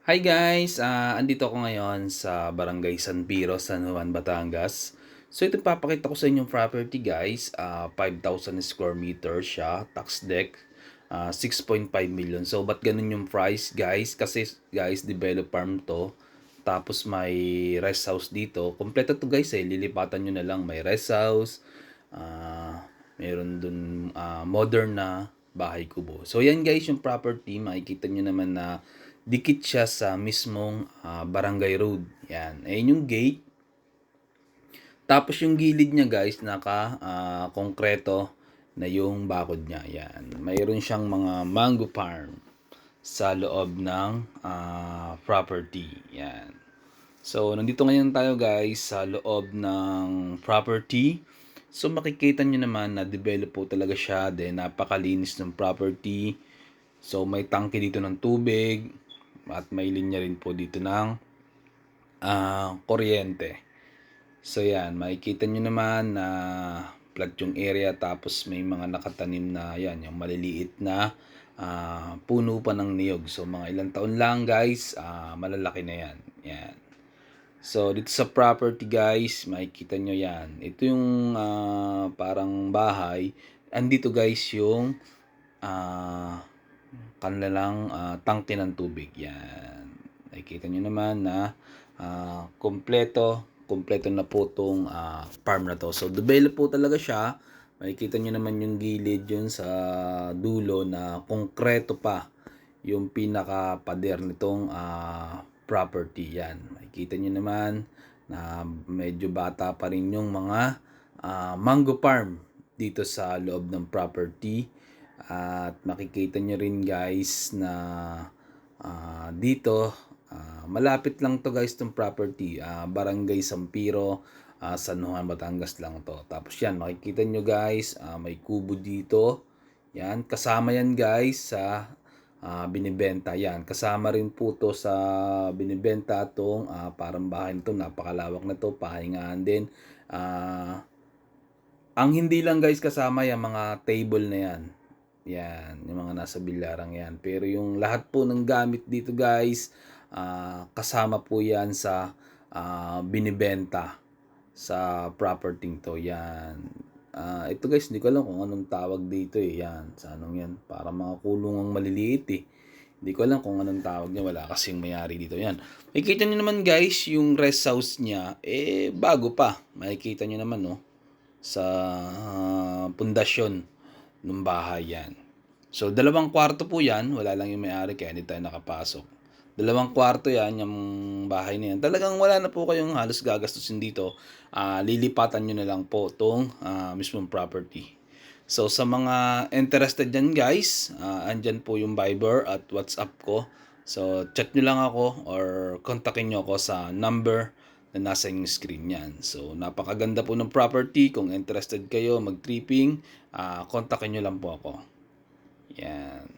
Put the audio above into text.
Hi guys! Andito ako ngayon sa Barangay San Piro, San Juan, Batangas. So ito papakita ko sa inyong property guys. 5,000 square meters siya, tax deck, 6.5 million. So ba't ganun yung price guys? Kasi guys, develop farm to. Tapos may rest house dito. Kompleto to guys lilipatan nyo na lang. May rest house, meron dun modern na bahay kubo. So yan guys yung property. Makikita nyo naman na dikit siya sa mismong barangay road. Yan. Ayun yung gate. Tapos yung gilid niya guys, konkreto na yung bakod niya. Yan. Mayroon siyang mga mango farm sa loob ng property. Yan. So, nandito ngayon tayo guys sa loob ng property. So, makikita nyo naman na develop po talaga siya. Then, napakalinis ng property. So, may tangke dito ng tubig. At may linya rin po dito ng kuryente. So yan, makikita nyo naman na flat yung area, tapos may mga nakatanim na yan, yung maliliit na puno pa ng niyog. So mga ilang taon lang guys, malalaki na yan. Yan. So dito sa property guys, makikita nyo yan. Ito yung parang bahay. Andito guys yung kanilang tangke ng tubig. Yan. Nakikita nyo naman na kompleto na po itong farm na to. So, develop po talaga siya. Makikita nyo naman yung gilid yun sa dulo na konkreto pa yung pinaka-pader nitong property. Yan. Makikita nyo naman na medyo bata pa rin yung mga mango farm dito sa loob ng property. At makikita nyo rin guys na dito malapit lang to guys tong property, Barangay San Piro, San Juan, Batangas lang to. Tapos yan, makikita nyo guys, may kubo dito. Yan, kasama yan guys sa binibenta. Yan, kasama rin po to sa binibenta tong parang bahay nito. Napakalawak na to, pahingahan din. Ang hindi lang guys kasama yung mga table na yan. Yan, yung mga nasa bilarang yan. Pero yung lahat po ng gamit dito guys, kasama po yan sa binibenta sa property to. Yan. Ito guys, hindi ko alam kung anong tawag dito eh. Yan, sa anong yan. Para mga kulungang maliliit eh. Hindi ko alam kung anong tawag niya. Wala kasing mayari dito. Yan. Makikita nyo naman guys, yung rest house niya, bago pa. Makikita nyo naman no, sa pundasyon ng bahay yan. So, 2 kwarto po yan. Wala lang yung may-ari kaya hindi tayo nakapasok. 2 kwarto yan, yung bahay na yan. Talagang wala na po kayong halos gagastusin dito. Lilipatan nyo na lang po itong mismong property. So, sa mga interested dyan guys, andyan po yung Viber at WhatsApp ko. So, chat nyo lang ako or kontakin nyo ako sa number na nasa inyong screen yan. So, napakaganda po ng property. Kung interested kayo mag-tripping, kontakin nyo lang po ako. Yan.